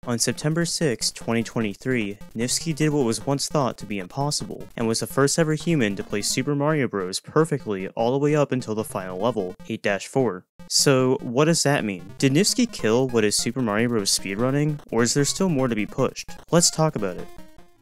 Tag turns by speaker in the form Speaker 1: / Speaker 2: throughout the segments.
Speaker 1: On September 6, 2023, Nifsky did what was once thought to be impossible, and was the first ever human to play Super Mario Bros. Perfectly all the way up until the final level, 8-4. So, what does that mean? Did Nifsky kill what is Super Mario Bros. Speedrunning, or is there still more to be pushed? Let's talk about it.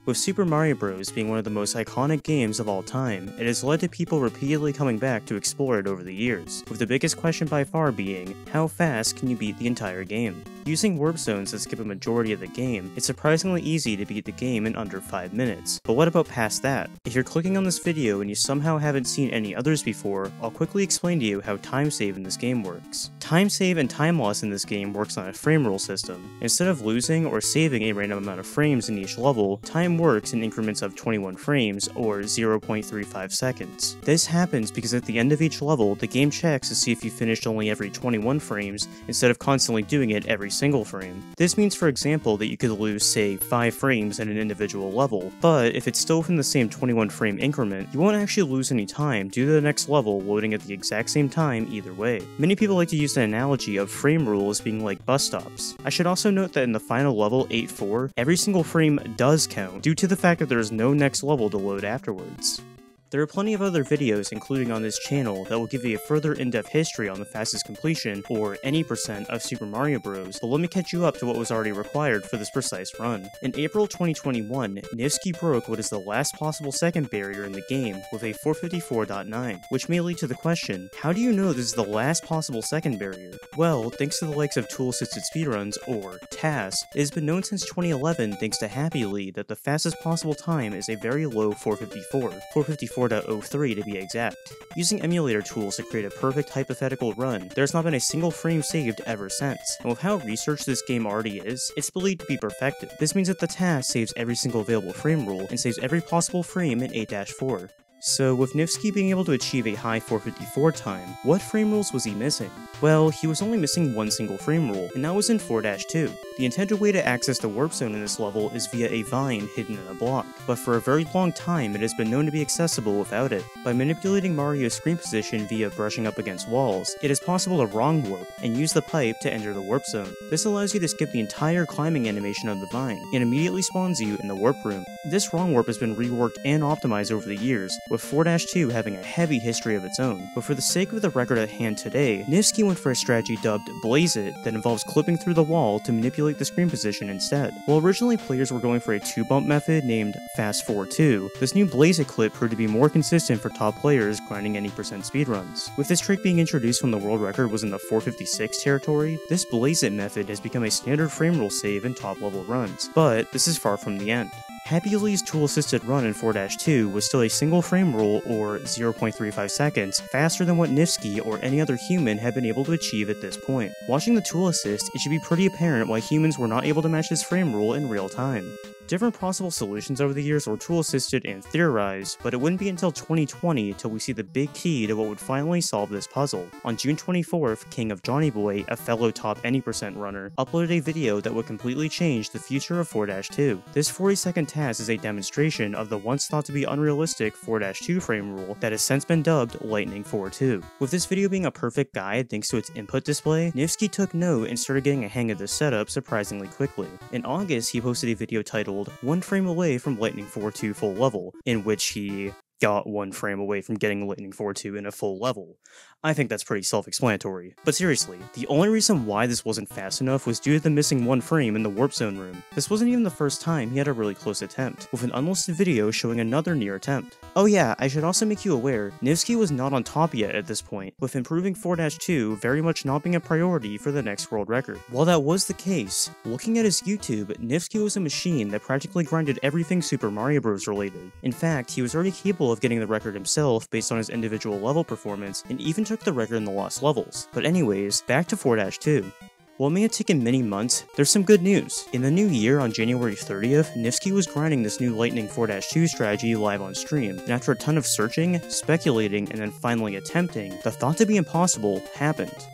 Speaker 1: With Super Mario Bros. Being one of the most iconic games of all time, it has led to people repeatedly coming back to explore it over the years, with the biggest question by far being, how fast can you beat the entire game? Using warp zones that skip a majority of the game, it's surprisingly easy to beat the game in under 5 minutes. But what about past that? If you're clicking on this video and you somehow haven't seen any others before, I'll quickly explain to you how time save in this game works. Time save and time loss in this game works on a frame rule system. Instead of losing or saving a random amount of frames in each level, time works in increments of 21 frames, or 0.35 seconds. This happens because at the end of each level, the game checks to see if you finished only every 21 frames, instead of constantly doing it every single frame. This means, for example, that you could lose, say, 5 frames at an individual level, but if it's still within the same 21 frame increment, you won't actually lose any time due to the next level loading at the exact same time either way. Many people like to use the analogy of frame rules being like bus stops. I should also note that in the final level, 8-4, every single frame does count, due to the fact that there is no next level to load afterwards. There are plenty of other videos including on this channel that will give you a further in-depth history on the fastest completion, or any percent, of Super Mario Bros, but let me catch you up to what was already required for this precise run. In April 2021, Nifsky broke what is the last possible second barrier in the game with a 454.9, which may lead to the question, how do you know this is the last possible second barrier? Well, thanks to the likes of Tool Assisted Speedruns, or TAS, it has been known since 2011 thanks to Happily that the fastest possible time is a very low 454, 454.03 to be exact. Using emulator tools to create a perfect hypothetical run, there's not been a single frame saved ever since, and with how researched this game already is, it's believed to be perfected. This means that the task saves every single available frame rule, and saves every possible frame in 8-4. So, with Nifsky being able to achieve a high 454 time, what frame rules was he missing? Well, he was only missing one single frame rule, and that was in 4-2. The intended way to access the warp zone in this level is via a vine hidden in a block, but for a very long time it has been known to be accessible without it. By manipulating Mario's screen position via brushing up against walls, it is possible to wrong warp, and use the pipe to enter the warp zone. This allows you to skip the entire climbing animation of the vine, and immediately spawns you in the warp room. This wrong warp has been reworked and optimized over the years, with 4-2 having a heavy history of its own, but for the sake of the record at hand today, Nifsky went for a strategy dubbed Blaze It that involves clipping through the wall to manipulate the screen position instead. While originally players were going for a 2-bump method named Fast 4-2, this new Blaze It clip proved to be more consistent for top players grinding any percent speedruns. With this trick being introduced when the world record was in the 456 territory, this Blaze It method has become a standard frame rule save in top level runs, but this is far from the end. Happyly's tool-assisted run in 4-2 was still a single frame rule, or 0.35 seconds, faster than what Nifsky or any other human had been able to achieve at this point. Watching the tool assist, it should be pretty apparent why humans were not able to match this frame rule in real time. Different possible solutions over the years were tool-assisted and theorized, but it wouldn't be until 2020 till we see the big key to what would finally solve this puzzle. On June 24th, King of Johnny Boy, a fellow top any percent runner, uploaded a video that would completely change the future of 4-2. This 40-second task is a demonstration of the once thought to be unrealistic 4-2 frame rule that has since been dubbed Lightning 4-2. With this video being a perfect guide thanks to its input display, Nifsky took note and started getting a hang of this setup surprisingly quickly. In August, he posted a video titled "1 frame away from Lightning 4-2 full level," in which he got 1 frame away from getting Lightning 4-2 in a full level. I think that's pretty self-explanatory. But seriously, the only reason why this wasn't fast enough was due to the missing 1 frame in the warp zone room. This wasn't even the first time he had a really close attempt, with an unlisted video showing another near attempt. Oh yeah, I should also make you aware, Nifsky was not on top yet at this point, with improving 4-2 very much not being a priority for the next world record. While that was the case, looking at his YouTube, Nifsky was a machine that practically grinded everything Super Mario Bros. Related. In fact, he was already capable of getting the record himself based on his individual level performance, and even took the record in the lost levels. But anyways, back to 4-2. While it may have taken many months, there's some good news. In the new year, on January 30th, Nifsky was grinding this new Lightning 4-2 strategy live on stream, and after a ton of searching, speculating, and then finally attempting, the thought to be impossible happened.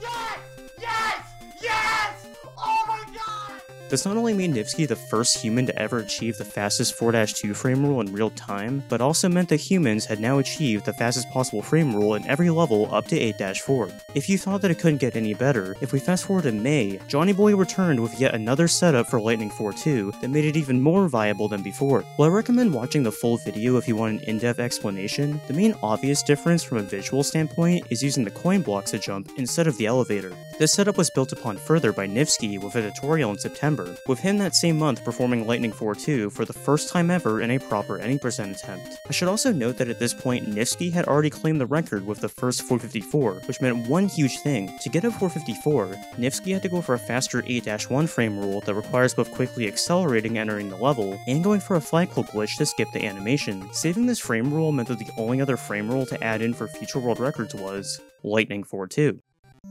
Speaker 2: Yes! Yes! Yes! Oh my god!
Speaker 1: This not only made Nivsky the first human to ever achieve the fastest 4-2 frame rule in real time, but also meant that humans had now achieved the fastest possible frame rule in every level up to 8-4. If you thought that it couldn't get any better, if we fast forward to May, Johnny Boy returned with yet another setup for Lightning 4-2 that made it even more viable than before. While I recommend watching the full video if you want an in-depth explanation, the main obvious difference from a visual standpoint is using the coin blocks to jump instead of the elevator. This setup was built upon further by Nivsky with a tutorial in September, with him that same month performing Lightning 4-2 for the first time ever in a proper any percent attempt. I should also note that at this point, Nivsky had already claimed the record with the first 454, which meant one huge thing. To get a 454, Nivsky had to go for a faster 8-1 frame rule that requires both quickly accelerating entering the level, and going for a flagpole glitch to skip the animation. Saving this frame rule meant that the only other frame rule to add in for future world records was Lightning 4-2.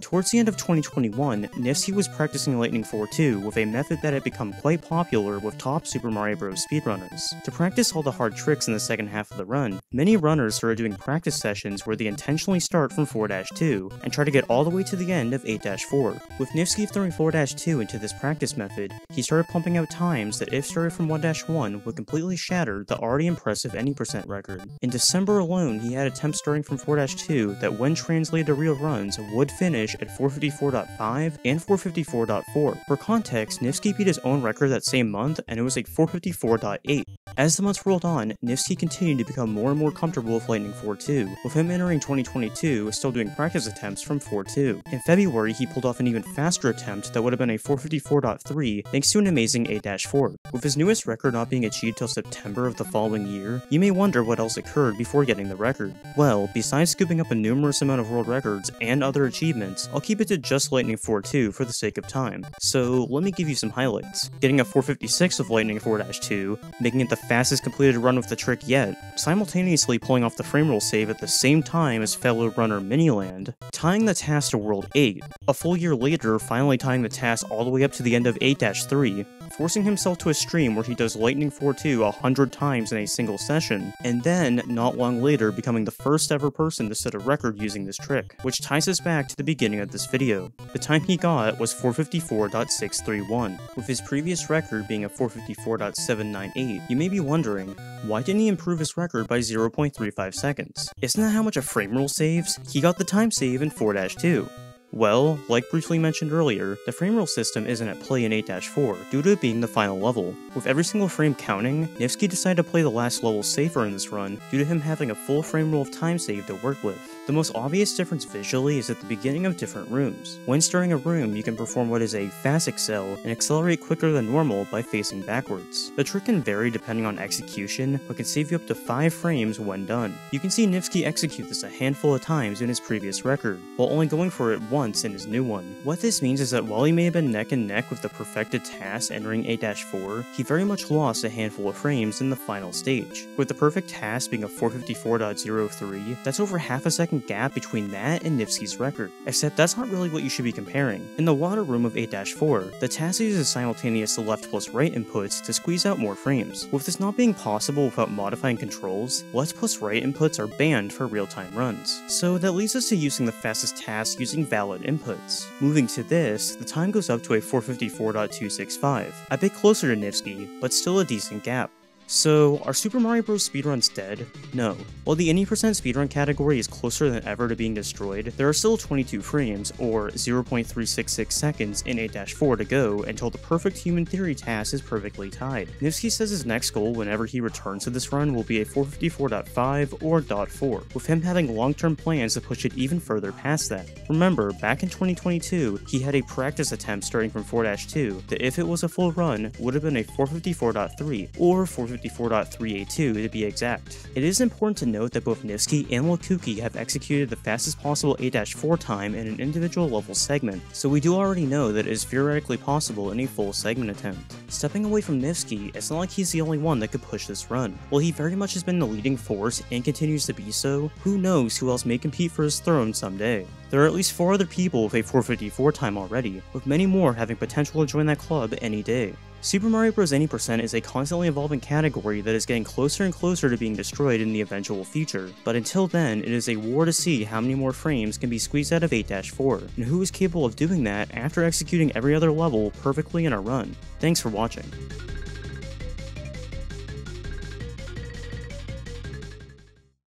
Speaker 1: Towards the end of 2021, Nivsky was practicing Lightning 4-2 with a method that had become quite popular with top Super Mario Bros. Speedrunners. To practice all the hard tricks in the second half of the run, many runners started doing practice sessions where they intentionally start from 4-2 and try to get all the way to the end of 8-4. With Nivsky throwing 4-2 into this practice method, he started pumping out times that if started from 1-1 would completely shatter the already impressive any percent record. In December alone, he had attempts starting from 4-2 that when translated to real runs would finish at 454.5 and 454.4. For context, Nivsky beat his own record that same month, and it was like 454.8. As the months rolled on, Nivsky continued to become more and more comfortable with Lightning 4-2, with him entering 2022 still doing practice attempts from 4-2. In February, he pulled off an even faster attempt that would have been a 454.3 thanks to an amazing 8-4. With his newest record not being achieved till September of the following year, you may wonder what else occurred before getting the record. Well, besides scooping up a numerous amount of world records and other achievements, I'll keep it to just Lightning 4-2 for the sake of time. So let me give you some highlights. Getting a 456 with Lightning 4-2, making it the fastest completed run with the trick yet, simultaneously pulling off the frame rule save at the same time as fellow runner Miniland, tying the task to World 8, a full year later finally tying the task all the way up to the end of 8-3, forcing himself to a stream where he does Lightning 4-2 100 times in a single session, and then, not long later, becoming the first ever person to set a record using this trick, which ties us back to the beginning of this video. The time he got was 454.631, with his previous record being a 454.798. You may be wondering, why didn't he improve his record by 0.35 seconds? Isn't that how much a frame rule saves? He got the time save in 4-2. Well, like briefly mentioned earlier, the frame rule system isn't at play in 8-4, due to it being the final level. With every single frame counting, Nivsky decided to play the last level safer in this run, due to him having a full frame rule of time save to work with. The most obvious difference visually is at the beginning of different rooms. When starting a room, you can perform what is a fast excel and accelerate quicker than normal by facing backwards. The trick can vary depending on execution, but can save you up to 5 frames when done. You can see Nivsky execute this a handful of times in his previous record, while only going for it once in his new one. What this means is that while he may have been neck and neck with the perfected task entering 8-4, he very much lost a handful of frames in the final stage. With the perfect task being a 454.03, that's over half a second gap between that and Nivsky's record. Except that's not really what you should be comparing. In the water room of 8-4, the task uses simultaneous left plus right inputs to squeeze out more frames. With this not being possible without modifying controls, left plus right inputs are banned for real-time runs. So that leads us to using the fastest task using valid inputs. Moving to this, the time goes up to a 454.265, a bit closer to Nivsky, but still a decent gap. So, are Super Mario Bros. Speedruns dead? No. While the any percent speedrun category is closer than ever to being destroyed, there are still 22 frames, or 0.366 seconds in 8-4 to go until the perfect human theory task is perfectly tied. Nivsky says his next goal whenever he returns to this run will be a 454.5 or .4, with him having long-term plans to push it even further past that. Remember, back in 2022, he had a practice attempt starting from 4-2 that if it was a full run, would have been a 454.3 or 454.382 to be exact. It is important to note that both Nivsky and Lokuki have executed the fastest possible 8-4 time in an individual level segment, so we do already know that it is theoretically possible in a full segment attempt. Stepping away from Nivsky, it's not like he's the only one that could push this run. While he very much has been the leading force and continues to be so, who knows who else may compete for his throne someday. There are at least 4 other people with a 454 time already, with many more having potential to join that club any day. Super Mario Bros. Any Percent is a constantly evolving category that is getting closer and closer to being destroyed in the eventual future, but until then, it is a war to see how many more frames can be squeezed out of 8-4, and who is capable of doing that after executing every other level perfectly in a run. Thanks for watching.